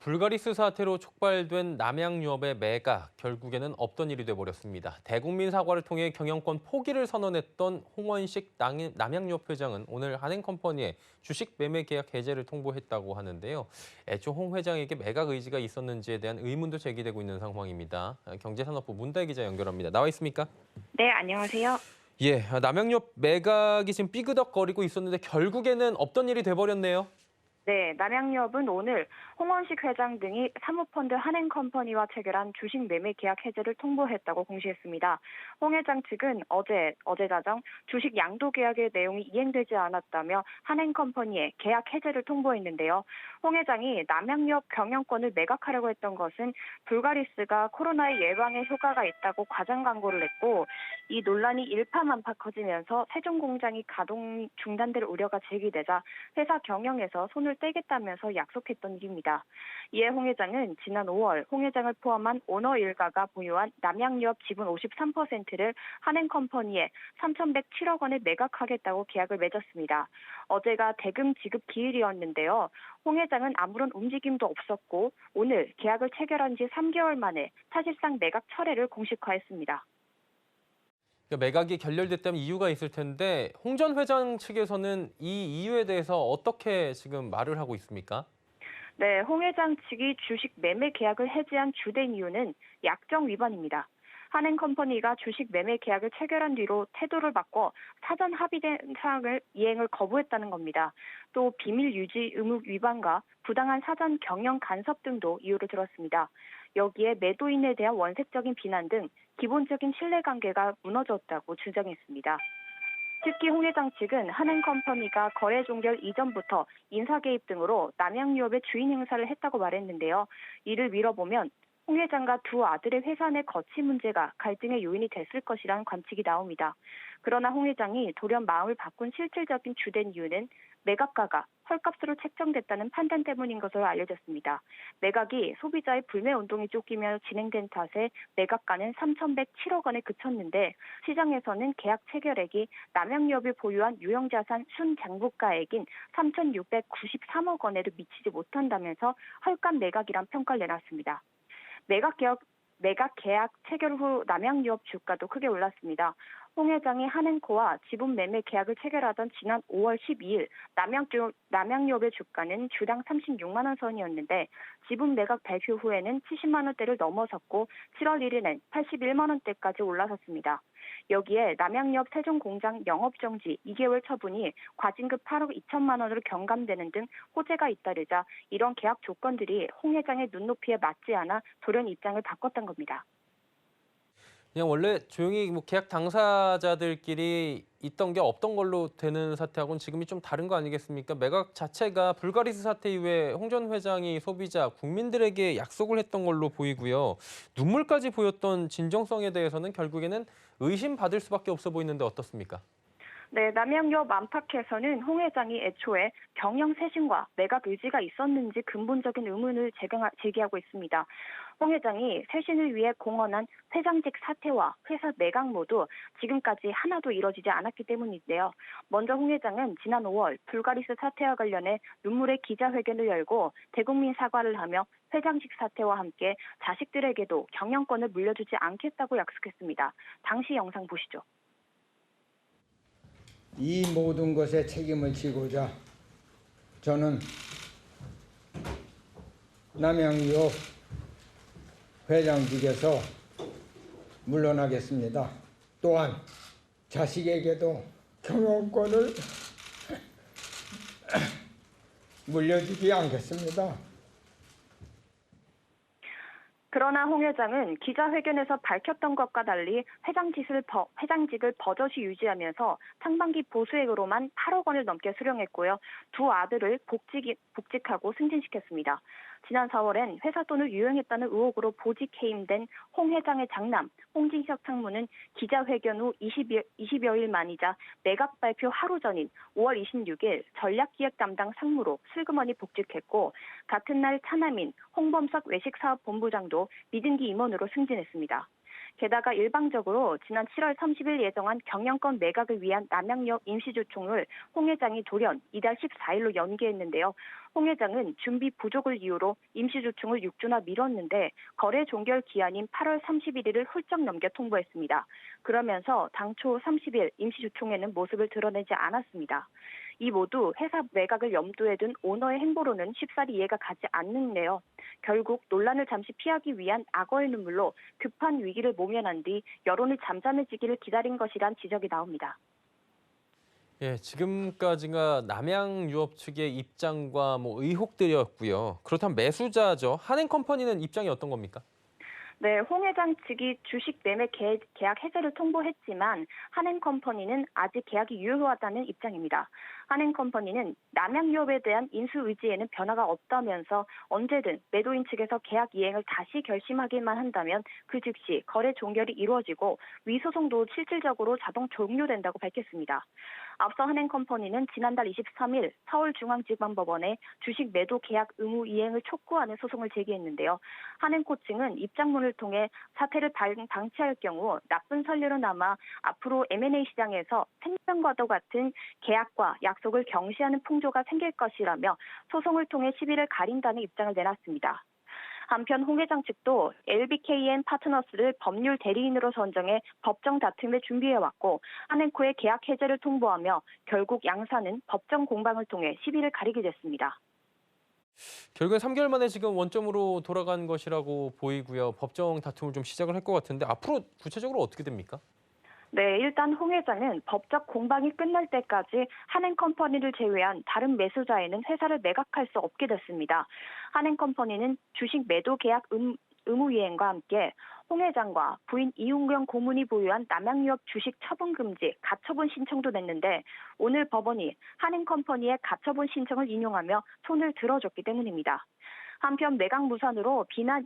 불가리스 사태로 촉발된 남양유업의 매각, 결국에는 없던 일이 돼버렸습니다. 대국민 사과를 통해 경영권 포기를 선언했던 홍원식 남양유업 회장은 오늘 한행컴퍼니에 주식 매매 계약 해제를 통보했다고 하는데요. 애초 홍 회장에게 매각 의지가 있었는지에 대한 의문도 제기되고 있는 상황입니다. 경제산업부 문다혜 기자 연결합니다. 나와 있습니까? 네, 안녕하세요. 예, 남양유업 매각이 지금 삐그덕거리고 있었는데 결국에는 없던 일이 돼버렸네요. 네, 남양유업은 오늘 홍원식 회장 등이 사모펀드 한행컴퍼니와 체결한 주식 매매 계약 해제를 통보했다고 공시했습니다. 홍 회장 측은 어제 자정 주식 양도 계약의 내용이 이행되지 않았다며 한행컴퍼니에 계약 해제를 통보했는데요. 홍 회장이 남양유업 경영권을 매각하려고 했던 것은 불가리스가 코로나의 예방에 효과가 있다고 과장 광고를 했고, 이 논란이 일파만파 커지면서 세종 공장이 가동 중단될 우려가 제기되자 회사 경영에서 손을 떼겠다면서 약속했던 일입니다. 이에 홍 회장은 지난 5월 홍 회장을 포함한 오너 일가가 보유한 남양유업 지분 53%를 한행컴퍼니에 3,107억 원에 매각하겠다고 계약을 맺었습니다. 어제가 대금 지급 기일이었는데요. 홍 회장은 아무런 움직임도 없었고 오늘 계약을 체결한 지 3개월 만에 사실상 매각 철회를 공식화했습니다. 그러니까 매각이 결렬됐다면 이유가 있을 텐데 홍 전 회장 측에서는 이 이유에 대해서 어떻게 지금 말을 하고 있습니까? 네, 홍 회장 측이 주식 매매 계약을 해지한 주된 이유는 약정 위반입니다. 한행컴퍼니가 주식 매매 계약을 체결한 뒤로 태도를 바꿔 사전 합의된 사항을 이행을 거부했다는 겁니다. 또 비밀 유지 의무 위반과 부당한 사전 경영 간섭 등도 이유로 들었습니다. 여기에 매도인에 대한 원색적인 비난 등 기본적인 신뢰관계가 무너졌다고 주장했습니다. 특히 홍 회장 측은 한행컴퍼니가 거래 종결 이전부터 인사 개입 등으로 남양유업의 주인 행사를 했다고 말했는데요. 이를 미뤄보면 홍 회장과 두 아들의 회사 내 거치 문제가 갈등의 요인이 됐을 것이라는 관측이 나옵니다. 그러나 홍 회장이 돌연 마음을 바꾼 실질적인 주된 이유는 매각가가 헐값으로 책정됐다는 판단 때문인 것으로 알려졌습니다. 매각이 소비자의 불매 운동이 쫓기며 진행된 탓에 매각가는 3,107억 원에 그쳤는데 시장에서는 계약 체결액이 남양유업이 보유한 유형자산 순장부가액인 3,693억 원에도 미치지 못한다면서 헐값 매각이란 평가를 내놨습니다. 매각 계약 체결 후 남양유업 주가도 크게 올랐습니다. 홍 회장이 한행코와 지분 매매 계약을 체결하던 지난 5월 12일 남양유업의 주가는 주당 36만 원 선이었는데 지분 매각 발표 후에는 70만 원대를 넘어섰고 7월 1일엔 81만 원대까지 올라섰습니다. 여기에 남양유업 세종공장 영업정지 2개월 처분이 과징금 8억 2천만 원으로 경감되는 등 호재가 잇따르자 이런 계약 조건들이 홍 회장의 눈높이에 맞지 않아 돌연 입장을 바꿨던 겁니다. 그냥 원래 조용히 계약 당사자들끼리 있던 게 없던 걸로 되는 사태하고는 지금이 좀 다른 거 아니겠습니까? 매각 자체가 불가리스 사태 이후에 홍 전 회장이 소비자, 국민들에게 약속을 했던 걸로 보이고요. 눈물까지 보였던 진정성에 대해서는 결국에는 의심받을 수밖에 없어 보이는데 어떻습니까? 네, 남양유업 안팎에서는 홍 회장이 애초에 경영 쇄신과 매각 의지가 있었는지 근본적인 의문을 제기하고 있습니다. 홍 회장이 쇄신을 위해 공언한 회장직 사퇴와 회사 매각 모두 지금까지 하나도 이뤄지지 않았기 때문인데요. 먼저 홍 회장은 지난 5월 불가리스 사태와 관련해 눈물의 기자회견을 열고 대국민 사과를 하며 회장직 사퇴와 함께 자식들에게도 경영권을 물려주지 않겠다고 약속했습니다. 당시 영상 보시죠. 이 모든 것에 책임을 지고자 저는 남양유업 회장직에서 물러나겠습니다. 또한 자식에게도 경영권을 물려주지 않겠습니다. 그러나 홍 회장은 기자회견에서 밝혔던 것과 달리 회장직을 버젓이 유지하면서 상반기 보수액으로만 8억 원을 넘게 수령했고요. 두 아들을 복직하고 승진시켰습니다. 지난 4월엔 회사 돈을 유용했다는 의혹으로 보직 해임된 홍 회장의 장남 홍진석 상무는 기자회견 후 20여일 만이자 매각 발표 하루 전인 5월 26일 전략기획 담당 상무로 슬그머니 복직했고 같은 날 차남인 홍범석 외식사업본부장도 미등기 임원으로 승진했습니다. 게다가 일방적으로 지난 7월 30일 예정한 경영권 매각을 위한 남양유업 임시주총을 홍 회장이 돌연 이달 14일로 연기했는데요. 홍 회장은 준비 부족을 이유로 임시주총을 6주나 미뤘는데 거래 종결 기한인 8월 31일을 훌쩍 넘겨 통보했습니다. 그러면서 당초 30일 임시주총에는 모습을 드러내지 않았습니다. 이 모두 회사 매각을 염두에 둔 오너의 행보로는 쉽사리 이해가 가지 않는데요. 결국 논란을 잠시 피하기 위한 악어의 눈물로 급한 위기를 모면한 뒤 여론이 잠잠해지기를 기다린 것이란 지적이 나옵니다. 예, 지금까지가 남양유업 측의 입장과 의혹들이었고요. 그렇다면 매수자죠. 한행컴퍼니는 입장이 어떤 겁니까? 네, 홍 회장 측이 주식 매매 계약 해제를 통보했지만 한행컴퍼니는 아직 계약이 유효하다는 입장입니다. 한행컴퍼니는 남양유업에 대한 인수 의지에는 변화가 없다면서 언제든 매도인 측에서 계약 이행을 다시 결심하기만 한다면 그 즉시 거래 종결이 이루어지고 위소송도 실질적으로 자동 종료된다고 밝혔습니다. 앞서 한행컴퍼니는 지난달 23일 서울중앙지방법원에 주식 매도 계약 의무 이행을 촉구하는 소송을 제기했는데요. 한행코 측은 입장문을 통해 사태를 방치할 경우 나쁜 선례로 남아 앞으로 M&A 시장에서 생명과도 같은 계약과 약속을 경시하는 풍조가 생길 것이라며 소송을 통해 시비를 가린다는 입장을 내놨습니다. 한편 홍 회장 측도 LBKN 파트너스를 법률 대리인으로 선정해 법정 다툼을 준비해왔고 한행코의 계약 해제를 통보하며 결국 양사는 법정 공방을 통해 시비를 가리게 됐습니다. 결국엔 3개월 만에 지금 원점으로 돌아간 것이라고 보이고요. 법정 다툼을 좀 시작을 할 것 같은데 앞으로 구체적으로 어떻게 됩니까? 네, 일단 홍 회장은 법적 공방이 끝날 때까지 한행컴퍼니를 제외한 다른 매수자에는 회사를 매각할 수 없게 됐습니다. 한행컴퍼니는 주식 매도 계약 의무 이행과 함께 홍 회장과 부인 이웅경 고문이 보유한 남양유업 주식 처분 금지 가처분 신청도 냈는데 오늘 법원이 한행컴퍼니의 가처분 신청을 인용하며 손을 들어줬기 때문입니다. 한편 매각 무산으로 비난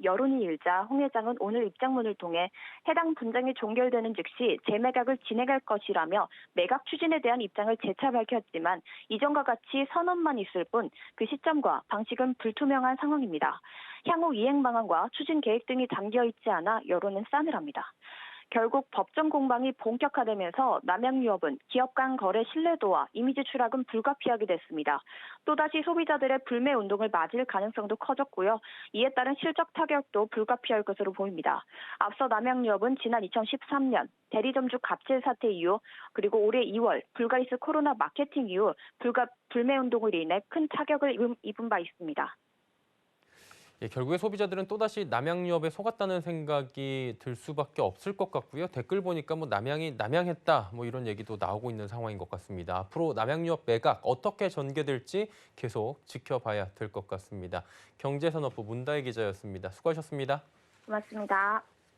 여론이 일자 홍 회장은 오늘 입장문을 통해 해당 분쟁이 종결되는 즉시 재매각을 진행할 것이라며 매각 추진에 대한 입장을 재차 밝혔지만 이전과 같이 선언만 있을 뿐 그 시점과 방식은 불투명한 상황입니다. 향후 이행 방안과 추진 계획 등이 담겨 있지 않아 여론은 싸늘합니다. 결국 법정 공방이 본격화되면서 남양유업은 기업 간 거래 신뢰도와 이미지 추락은 불가피하게 됐습니다. 또다시 소비자들의 불매 운동을 맞을 가능성도 커졌고요. 이에 따른 실적 타격도 불가피할 것으로 보입니다. 앞서 남양유업은 지난 2013년 대리점주 갑질 사태 이후 그리고 올해 2월 불가이스 코로나 마케팅 이후 불매 운동을 인해 큰 타격을 입은 바 있습니다. 예, 결국에 소비자들은 또다시 남양유업에 속았다는 생각이 들 수밖에 없을 것 같고요. 댓글 보니까 남양이 남양했다 이런 얘기도 나오고 있는 상황인 것 같습니다. 앞으로 남양유업 매각 어떻게 전개될지 계속 지켜봐야 될 것 같습니다. 경제산업부 문다혜 기자였습니다. 수고하셨습니다. 고맙습니다.